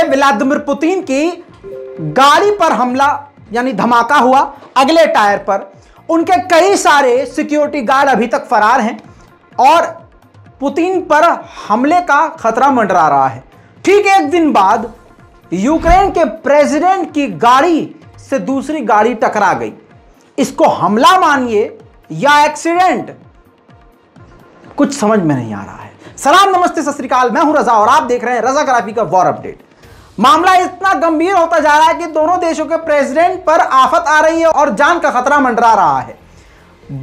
Vladimir Putin की गाड़ी पर हमला यानी धमाका हुआ अगले टायर पर। उनके कई सारे सिक्योरिटी गार्ड अभी तक फरार हैं और पुतिन पर हमले का खतरा मंडरा रहा है। ठीक एक दिन बाद यूक्रेन के प्रेसिडेंट की गाड़ी से दूसरी गाड़ी टकरा गई। इसको हमला मानिए या एक्सीडेंट, कुछ समझ में नहीं आ रहा है। सलाम नमस्ते सत श्री अकाल, मैं हूं रजा और आप देख रहे हैं रजाग्राफी का वॉर अपडेट। मामला इतना गंभीर होता जा रहा है कि दोनों देशों के प्रेसिडेंट पर आफत आ रही है और जान का खतरा मंडरा रहा है।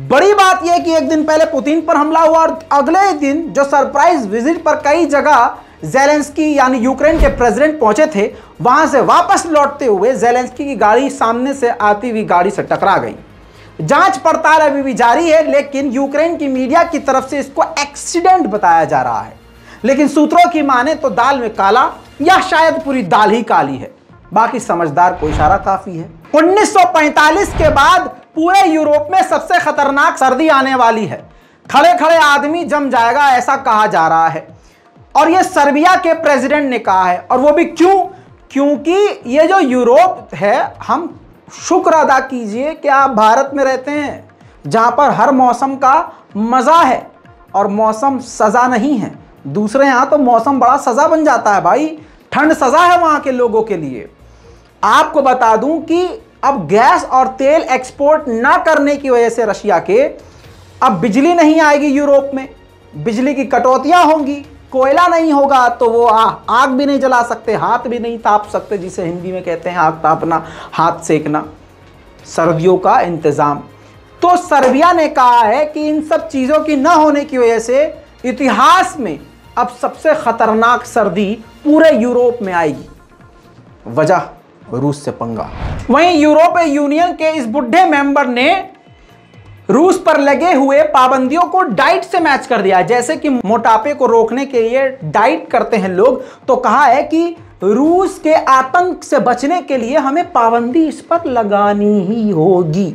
बड़ी बात यह कि एक दिन पहले पुतिन पर हमला हुआ और अगले दिन जो सरप्राइज विजिट पर कई जगह ज़ेलेंस्की यानी यूक्रेन के प्रेसिडेंट पहुंचे थे, वहां से वापस लौटते हुए ज़ेलेंस्की की गाड़ी सामने से आती हुई गाड़ी से टकरा गई। जांच पड़ताल अभी भी जारी है, लेकिन यूक्रेन की मीडिया की तरफ से इसको एक्सीडेंट बताया जा रहा है। लेकिन सूत्रों की माने तो दाल में काला या शायद पूरी दाल ही काली है, बाकी समझदार को इशारा काफी है। 1945 के बाद पूरे यूरोप में सबसे खतरनाक सर्दी आने वाली है। खड़े खड़े आदमी जम जाएगा ऐसा कहा जा रहा है और यह सर्बिया के प्रेसिडेंट ने कहा है। और वो भी क्यों? क्योंकि ये जो यूरोप है, हम शुक्र अदा कीजिए कि आप भारत में रहते हैं जहां पर हर मौसम का मजा है और मौसम सजा नहीं है। दूसरे यहां तो मौसम बड़ा सजा बन जाता है भाई, ठंड सजा है वहां के लोगों के लिए। आपको बता दूं कि अब गैस और तेल एक्सपोर्ट ना करने की वजह से रशिया के अब बिजली नहीं आएगी यूरोप में, बिजली की कटौतियां होंगी, कोयला नहीं होगा तो वो आग भी नहीं जला सकते, हाथ भी नहीं ताप सकते, जिसे हिंदी में कहते हैं आग तापना, हाथ सेकना, सर्दियों का इंतजाम। तो सर्बिया ने कहा है कि इन सब चीज़ों की न होने की वजह से इतिहास में अब सबसे खतरनाक सर्दी पूरे यूरोप में आएगी। वजह रूस से पंगा। वहीं यूरोपीय यूनियन के इस बुढ़े मेंबर ने रूस पर लगे हुए पाबंदियों को डाइट से मैच कर दिया। जैसे कि मोटापे को रोकने के लिए डाइट करते हैं लोग, तो कहा है कि रूस के आतंक से बचने के लिए हमें पाबंदी इस पर लगानी ही होगी।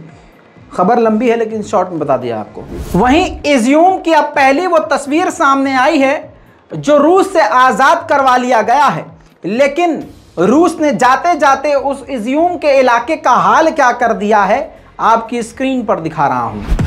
खबर लंबी है लेकिन शॉर्ट में बता दिया आपको। वहीं इज्यूम की अब पहली वो तस्वीर सामने आई है जो रूस से आजाद करवा लिया गया है, लेकिन रूस ने जाते जाते उस इज्यूम के इलाके का हाल क्या कर दिया है आपकी स्क्रीन पर दिखा रहा हूं।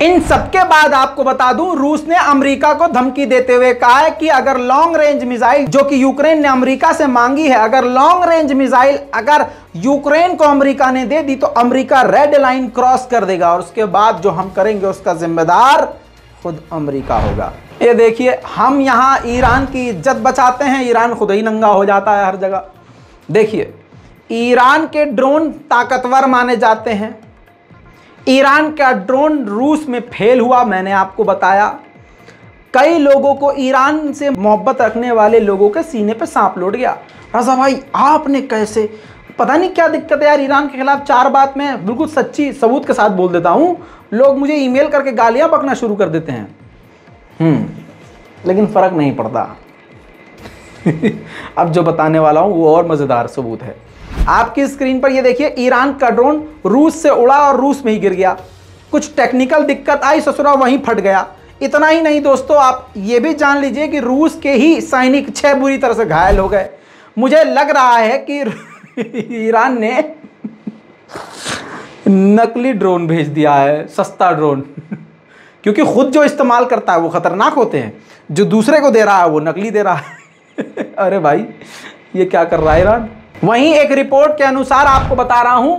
इन सबके बाद आपको बता दूं, रूस ने अमेरिका को धमकी देते हुए कहा है कि अगर लॉन्ग रेंज मिसाइल जो कि यूक्रेन ने अमेरिका से मांगी है, अगर लॉन्ग रेंज मिसाइल अगर यूक्रेन को अमेरिका ने दे दी तो अमेरिका रेड लाइन क्रॉस कर देगा और उसके बाद जो हम करेंगे उसका जिम्मेदार खुद अमेरिका होगा। ये देखिए, हम यहां ईरान की इज्जत बचाते हैं, ईरान खुद ही नंगा हो जाता है हर जगह। देखिए, ईरान के ड्रोन ताकतवर माने जाते हैं। ईरान का ड्रोन रूस में फेल हुआ, मैंने आपको बताया। कई लोगों को, ईरान से मोहब्बत रखने वाले लोगों के सीने पे सांप लौट गया। रजा भाई आपने कैसे, पता नहीं क्या दिक्कत है यार ईरान के खिलाफ। चार बात मैं बिल्कुल सच्ची सबूत के साथ बोल देता हूँ, लोग मुझे ईमेल करके गालियां बकना शुरू कर देते हैं। लेकिन फर्क नहीं पड़ता। अब जो बताने वाला हूं वो और मजेदार सबूत है। आपकी स्क्रीन पर ये देखिए, ईरान का ड्रोन रूस से उड़ा और रूस में ही गिर गया। कुछ टेक्निकल दिक्कत आई, ससुरा वहीं फट गया। इतना ही नहीं दोस्तों, आप ये भी जान लीजिए कि रूस के ही सैनिक 6 बुरी तरह से घायल हो गए। मुझे लग रहा है कि ईरान ने नकली ड्रोन भेज दिया है, सस्ता ड्रोन। क्योंकि खुद जो इस्तेमाल करता है वो खतरनाक होते हैं, जो दूसरे को दे रहा है वो नकली दे रहा है। अरे भाई ये क्या कर रहा है ईरान। वहीं एक रिपोर्ट के अनुसार आपको बता रहा हूं,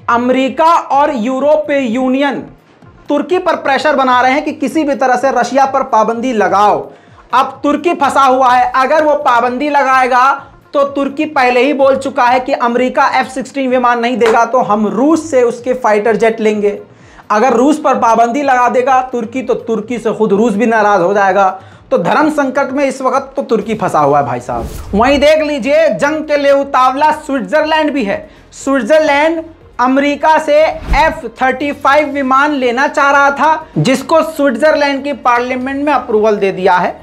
अमेरिका और यूरोपीय यूनियन तुर्की पर प्रेशर बना रहे हैं कि किसी भी तरह से रशिया पर पाबंदी लगाओ। अब तुर्की फंसा हुआ है, अगर वो पाबंदी लगाएगा तो तुर्की पहले ही बोल चुका है कि अमेरिका F-16 विमान नहीं देगा तो हम रूस से उसके फाइटर जेट लेंगे। अगर रूस पर पाबंदी लगा देगा तुर्की तो तुर्की से खुद रूस भी नाराज हो जाएगा। तो धर्म संकट में इस वक्त तो तुर्की फंसा हुआ है भाई साहब। वहीं देख लीजिए, जंग के लिए उतावला स्विट्जरलैंड भी है। स्विट्जरलैंड अमेरिका से F-35 विमान लेना चाह रहा था, जिसको स्विट्जरलैंड की पार्लियामेंट में अप्रूवल दे दिया है।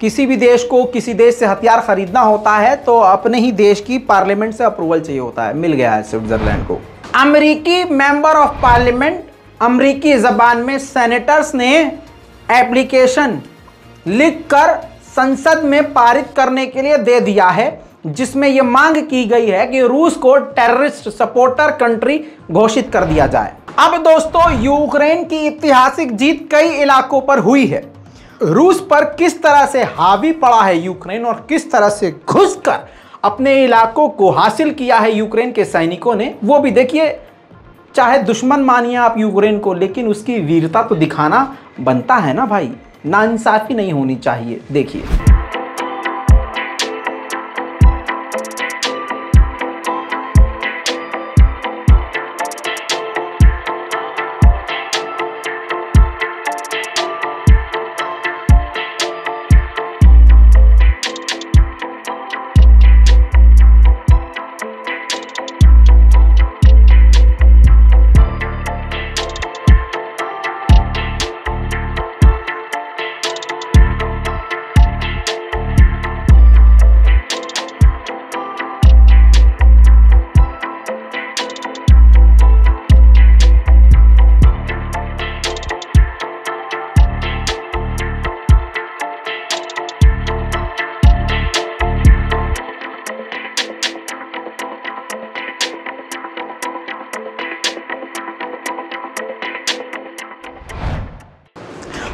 किसी भी देश को किसी देश से हथियार खरीदना होता है तो अपने ही देश की पार्लियामेंट से अप्रूवल चाहिए होता है, मिल गया है स्विट्जरलैंड को। अमेरिकी मेंबर ऑफ पार्लियामेंट, अमेरिकी जबान में सेनेटर्स ने एप्लीकेशन लिखकर संसद में पारित करने के लिए दे दिया है, जिसमें यह मांग की गई है कि रूस को टेररिस्ट सपोर्टर कंट्री घोषित कर दिया जाए। अब दोस्तों, यूक्रेन की ऐतिहासिक जीत कई इलाकों पर हुई है। रूस पर किस तरह से हावी पड़ा है यूक्रेन और किस तरह से घुसकर अपने इलाकों को हासिल किया है यूक्रेन के सैनिकों ने, वो भी देखिए। चाहे दुश्मन मानिए आप यूक्रेन को, लेकिन उसकी वीरता तो दिखाना बनता है ना भाई, नाइंसाफी नहीं होनी चाहिए। देखिए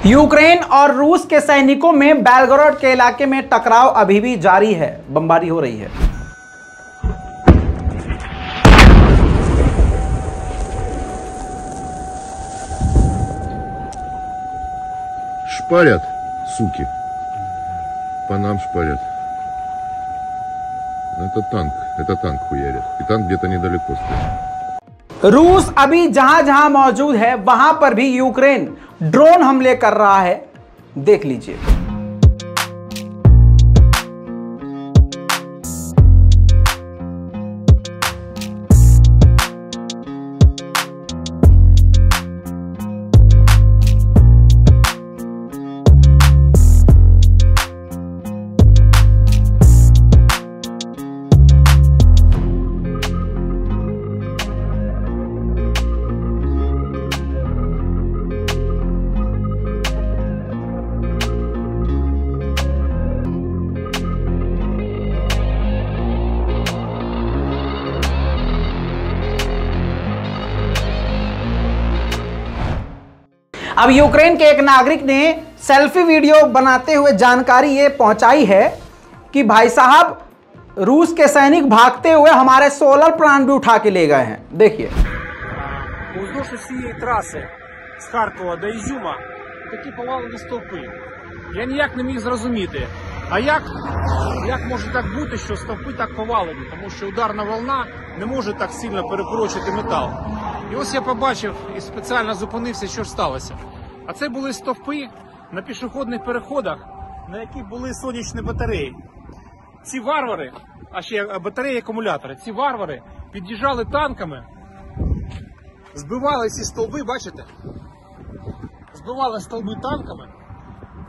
यूक्रेन और रूस के सैनिकों में बेलगोरोड के इलाके में टकराव अभी भी जारी है, बमबारी हो रही है। Шпарят, суки. По нам шпарят. Это танк хуярит. И танк где-то недалеко стоит. रूस अभी जहां जहां मौजूद है वहां पर भी यूक्रेन ड्रोन हमले कर रहा है, देख लीजिए। अब यूक्रेन के एक नागरिक ने सेल्फी वीडियो बनाते हुए जानकारी ये पहुंचाई है कि भाई साहब, रूस के सैनिक भागते हुए हमारे सोलर प्लांट भी उठा के ले गए हैं। देखिए, уздовж усієї траси з Харкова до Ізюма такі повалені стовпи. Я ніяк не міг зрозуміти, а як може так бути, що стовпи так повалені, тому що ударна волна не може так сильно перекорочити метал. І ось я побачив і спеціально зупинився, що ж сталося. А це були стовпи на пішохідних переходах, на яких були сонячні батареї. Ці варвари, а ще батареї акумулятори, ці варвари під'їжджали танками, збивали ці стовби, бачите? Збивали стовби танками,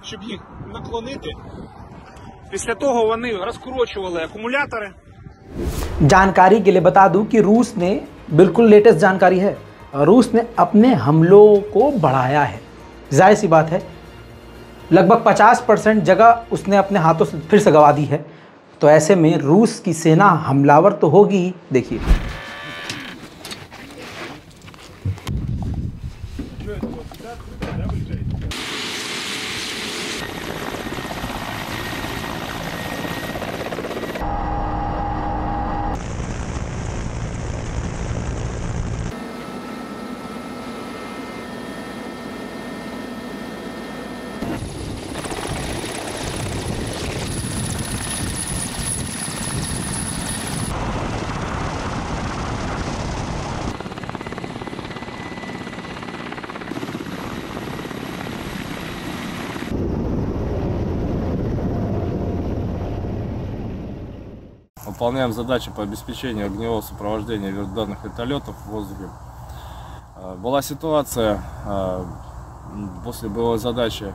щоб їх наклонити. Після того вони розкорочували акумулятори. जानकारी के लिए बता दूं कि रूस ने, बिल्कुल लेटेस्ट जानकारी है, रूस ने अपने हमलों को बढ़ाया है। जाहिर सी बात है, लगभग 50% जगह उसने अपने हाथों से फिर से गंवा दी है। तो ऐसे में रूस की सेना हमलावर तो होगी ही। देखिए, выполняем задачи по обеспечению огневого сопровождения вертолетных вертолетов в воздухе. Была ситуация после боевой задачи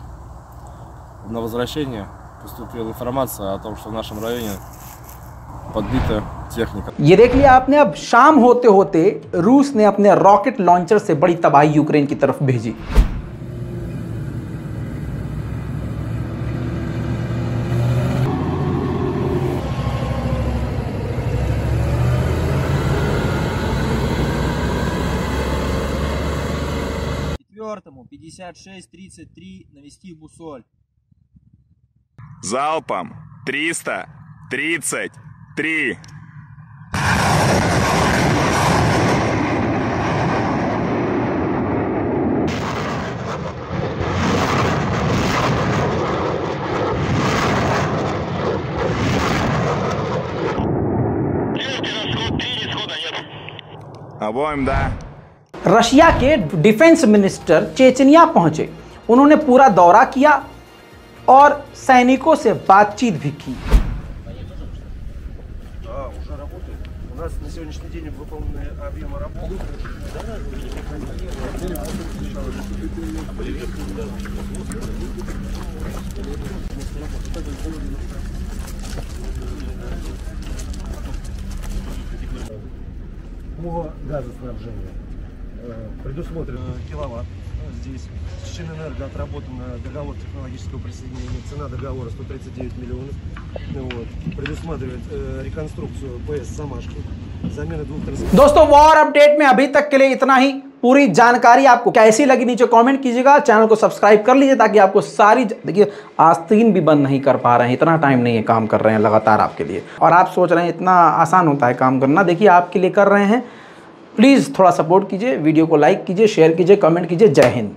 на возвращение, поступила информация о том, что в нашем районе подбита техника. ये देख लिया आपने, अब शाम होते होते रूस ने अपने रॉकेट लॉन्चर से बड़ी तबाही यूक्रेन की तरफ भेजी। Четвертому 56-33 навести бусоль. Залпом 333. Обоим, да. रशिया के डिफेंस मिनिस्टर चेचनिया पहुंचे। उन्होंने पूरा दौरा किया और सैनिकों से बातचीत भी की। Уже работает. У нас на сегодняшний день выполнены объемы работы. По газоснабжению предусмотрен киловатт. Здесь с Чинэнерго отработан договор технологического присоединения. Цена договора 139 миллионов. Вот. Предусматривает реконструкцию ПС «Самашки», замена двух трансформаторов. दोस्तों वॉर अपडेट में अभी तक के लिए इतना ही। पूरी जानकारी आपको कैसी लगी नीचे कमेंट कीजिएगा। चैनल को सब्सक्राइब कर लीजिए ताकि आपको सारी, देखिए आस्तीन भी बंद नहीं कर पा रहे हैं, इतना टाइम नहीं है काम कर रहे हैं लगातार आपके लिए। और आप सोच रहे हैं इतना आसान होता है काम करना, देखिए आपके लिए कर रहे हैं। प्लीज़ थोड़ा सपोर्ट कीजिए, वीडियो को लाइक कीजिए, शेयर कीजिए, कमेंट कीजिए। जय हिंद।